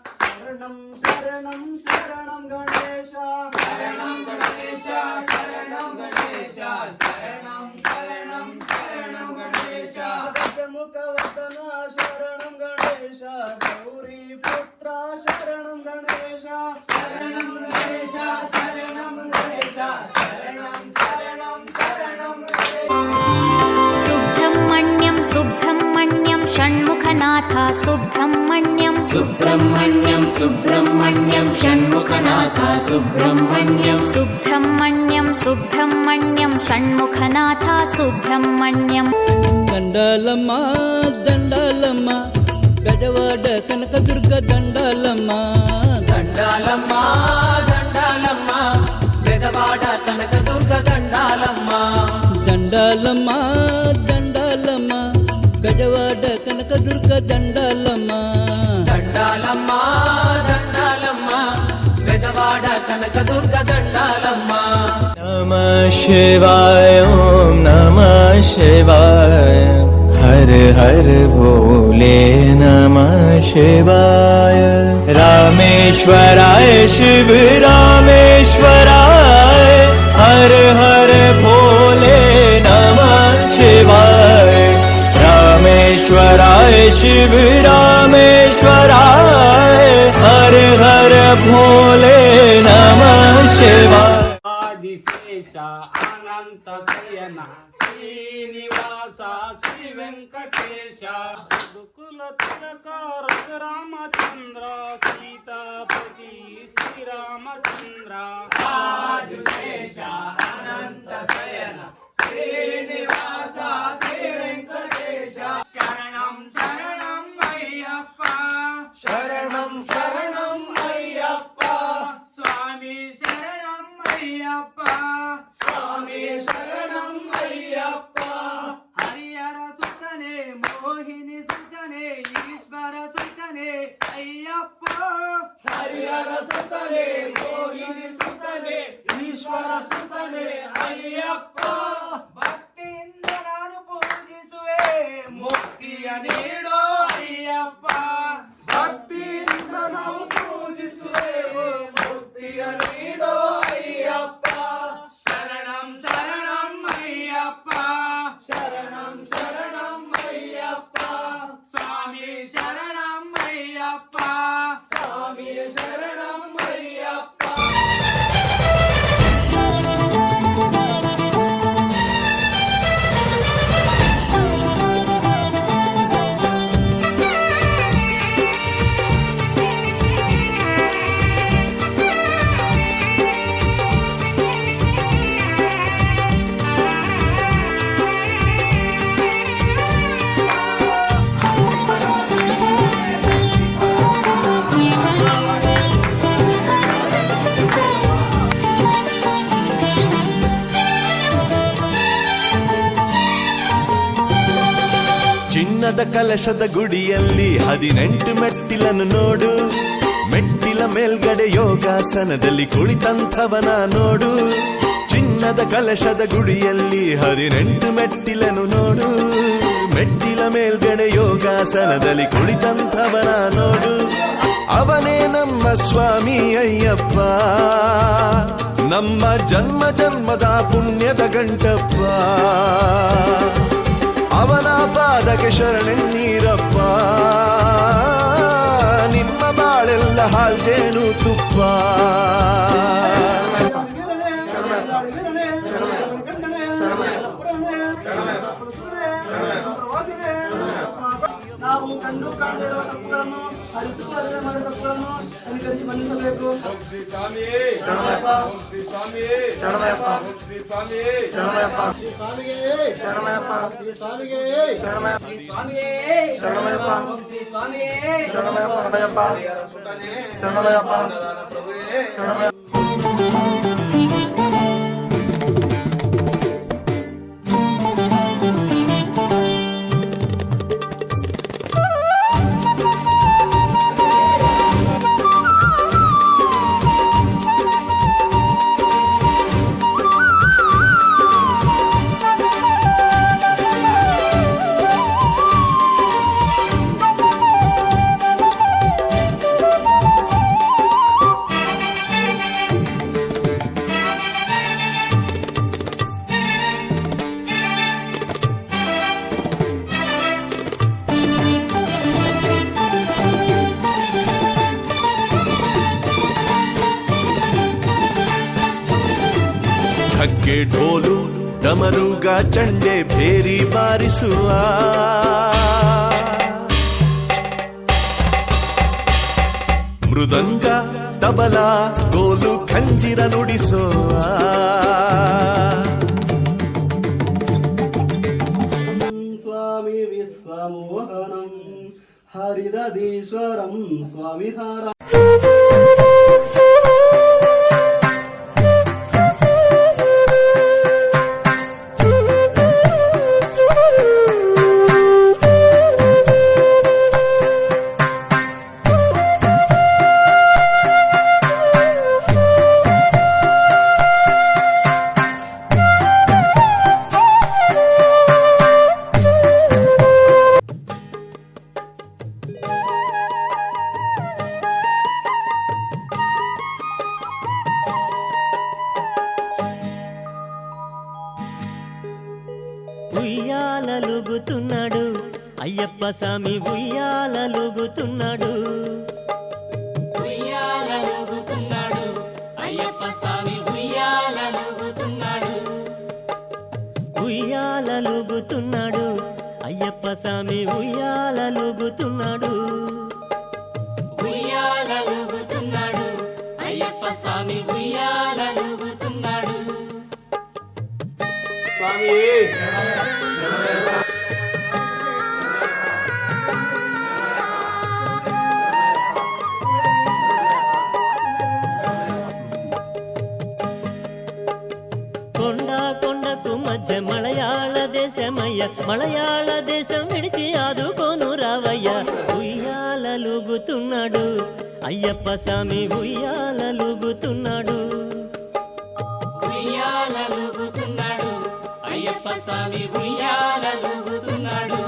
ಶರಣಂ ಶರಣಂ ಶರಣಂ ಗಣೇಶ ಶರಣಂ ಗಣೇಶ ಶರಣಂ ಗಣೇಶ ಶರಣಂ ಶರಣಂ ಶರಣಂ ಗಣೇಶ ಗಜಮುಖವದನ ಶರಣಂ ಗಣೇಶ ಗೌರಿ ಪುತ್ರ ಶರಣಂ ಗಣೇಶ ಶರಣಂ ಗಣೇಶ ಶರಣಂ ಗಣೇಶ ಶರಣಂ ಶರಣಂ ಶರಣಂ ಸುಬ್ರಹ್ಮಣ್ಯಂ ಸುಬ್ರಹ್ಮಣ್ಯಂ ಷಣ್ಮುಖನಾಥ ಸುಬ್ರಹ್ಮಣ್ಯಂ ಸುಬ್ರಹ್ಮಣ್ಯಂ ಸುಬ್ರಹ್ಮಣ್ಯಂ ಷಣ್ಮುಖನಾಥ ಸುಬ್ರಹ್ಮಣ್ಯಂ ಸುಬ್ರಹ್ಮಣ್ಯಂ ಸುಬ್ರಹ್ಮಣ್ಯಂ ಷಣ್ಮುಖನಾಥ ಸುಬ್ರಹ್ಮಣ್ಯಂ ದಂಡಾಲಮ್ಮ ದಂಡಾಲಮ್ಮ ಬೆಡವಾಡ ಕನಕದುರ್ಗ ದಂಡಾಲಮ್ಮ ದಂಡಾಲಮ್ಮ ದಂಡಾಲಮ್ಮ ಬೆಜವಾಡ ಕನಕದುರ್ಗ ದಂಡಾಲಮ್ಮ ದಂಡಾಲಮ್ಮ ದಂಡಾಲಮ್ಮ ಬೆಡವಾಡ ಕನಕದುರ್ಗ ದಂಡಾಲಮ್ಮ ದಂಡಾಲಮ್ಮ ದಂಡಾಲಮ್ಮ ಬೆಜವಾಡ ಕನಕದುರ್ಗ ದಂಡಾಲಮ್ಮ नमः शिवाय ॐ नमः शिवाय हर हर भोले नमः शिवाय रामेश्वराय शिव रामेश्वराय हर हर भोले नमः शिवाय रामेश्वराय शिव रामेश्वराय हर हर भोले नमः शिवाय ಆದಿಶೇಷ ಅನಂತ ಶಯನ ಶ್ರೀನಿವಾಸ ಶ್ರೀ ವೆಂಕಟೇಶ ದುಕುಲ ತಿಲಕ ರಘುರಾಮಚಂದ್ರ ಸೀತಾಪತಿ ಶ್ರೀರಾಮಚಂದ್ರ ಆದಿಶೇಷ ಅನಂತ ಶಯನ ಶ್ರೀನಿವಾಸ ಶ್ರೀ ವೆಂಕಟೇಶ ಶರಣಂ ಶರಣಂ ಅಯ್ಯಪ್ಪ ಶರಣಂ ಶರಣಂ ಅಯ್ಯಪ್ಪ ಸ್ವಾಮಿ ಶರಣಂ ಅಯ್ಯಪ್ಪ ಸ್ವಾಮಿ ಶರಣಂ ಅಯ್ಯಪ್ಪ ಹರಿಹರ ಸುತನೆ ಮೋಹಿನಿ ಸುತನೆ ಈಶ್ವರ ಸುತನೆ ಅಯ್ಯಪ್ಪ ಹರಿಹರ ಸುತನೆ ಮೋಹಿನಿ ಸುತನೆ ಈಶ್ವರ ಸುತನೆ ಅಯ್ಯಪ್ಪ ಭಕ್ತಿಯಿಂದ ನಾನು ಪೂಜಿಸುವೆ ಮುಕ್ತಿಯ ನೀಡೋ ಅಯ್ಯಪ್ಪ ಭಕ್ತಿಯಿಂದ ನಾವು ಪೂಜಿಸುವೆ ಮುಕ್ತಿಯ ನೀಡೋ ಅಯ್ಯಪ್ಪ ಶರಣಂ ಶರಣಂ ಅಯ್ಯಪ್ಪ ಶರಣಂ ಶರಣಂ ಅಯ್ಯಪ್ಪ ಸ್ವಾಮಿ ಶರಣಂ ಅಯ್ಯಪ್ಪ ಸ್ವಾಮಿ ಶರಣಂ ಅಯ್ಯಪ್ಪ ಚಿನ್ನದ ಕಲಶದ ಗುಡಿಯಲ್ಲಿ 18 ಮೆಟ್ಟಿಲನ್ನು ನೋಡು, ಮೆಟ್ಟಿಲ ಮೇಲ್ಗಡೆ ಯೋಗಾಸನದಲ್ಲಿ ಕುಳಿತಂಥವನ ನೋಡು. ಚಿನ್ನದ ಕಲಶದ ಗುಡಿಯಲ್ಲಿ 18 ಮೆಟ್ಟಿಲನ್ನು ನೋಡು, ಮೆಟ್ಟಿಲ ಮೇಲ್ಗಡೆ ಯೋಗಾಸನದಲ್ಲಿ ಕುಳಿತಂಥವನ ನೋಡು. ಅವನೇ ನಮ್ಮ ಸ್ವಾಮಿ ಅಯ್ಯಪ್ಪ, ನಮ್ಮ ಜನ್ಮ ಜನ್ಮದ ಪುಣ್ಯದ ಗಂಟಪ್ಪ. ಅವನ ಪಾದಕ್ಕೆ ಶರಣೆನ್ನೀರಪ್ಪ, ನಿಮ್ಮ ಬಾಳೆಲ್ಲ ಹಾಲ್ಜೇನು ತುಪ್ಪ. ನಾವು ಕಂಡು ಕಾಣದಿರುವ ತಪ್ಪುಗಳನ್ನು ಅರಿತು ಅರಿಯದೆ ಮಾಡಿದ ತಪ್ಪುಗಳನ್ನು ಅನುಕರಿಸಿ ಮನ್ನಿಸಬೇಕು. ಶ್ರೀ ಸ್ವಾಮಿಯೇ ಶರಣಮಯ್ಯಪ್ಪ, ಶ್ರೀ ಸ್ವಾಮಿಯೇ ಶರಣಮಯ್ಯಪ್ಪ, ಶ್ರೀ ಸ್ವಾಮಿಯೇ ಶರಣಮಯ್ಯಪ್ಪ, ಶ್ರೀ ಸ್ವಾಮಿಯೇ ಶರಣಮಯ್ಯಪ್ಪ, ಶ್ರೀ ಸ್ವಾಮಿಯೇ ಶರಣಮಯ್ಯಪ್ಪ, ಶ್ರೀ ಸ್ವಾಮಿಯೇ ಶರಣಮಯ್ಯಪ್ಪ, ಶ್ರೀ ಸ್ವಾಮಿಯೇ ಶರಣಮಯ್ಯಪ್ಪ, ಶರಣಮಯ್ಯಪ್ಪ, ಪ್ರಭುವೇ ಶರಣಮಯ್ಯಪ್ಪ. ಢಂಕೆ ಢೋಲು ಡಮರುಗ ಚಂಡೆ ಭೇರಿ ಬಾರಿಸುವ ಮೃದಂಗ ತಬಲ ಗೋಲು ಖಂಜಿರ ನುಡಿಸುವ స్వామి విశ్వమోహనం హరిదీశ్వరం స్వామి హార ఉయ్యాలలుగుతున్నాడు అయ్యప్ప స్వామి ఉయ్యాలలుగుతున్నాడు ఉయ్యాలలుగుతున్నాడు అయ్యప్ప స్వామి ఉయ్యాలలుగుతున్నాడు ఉయ్యాలలుగుతున్నాడు అయ్యప్ప స్వామి ఉయ్యాలలుగుతున్నాడు ఉయ్యాలలుగుతున్నాడు అయ్యప్ప స్వామి ఉయ్యాలలుగుతున్నాడు స్వామి కొండ కొండకు మధ్య మలయాళ దేశమయ్య మలయాళ దేశం విడిచి ఆదుకోను రావయ్య ఉయ్యాలలుగుతున్నాడు అయ్యప్ప స్వామి ఉయ్యాలలుగుతున్నాడు ఉయ్యాలలుగుతున్నాడు అయ్యప్ప స్వామి ఉయ్యాలలుగుతున్నాడు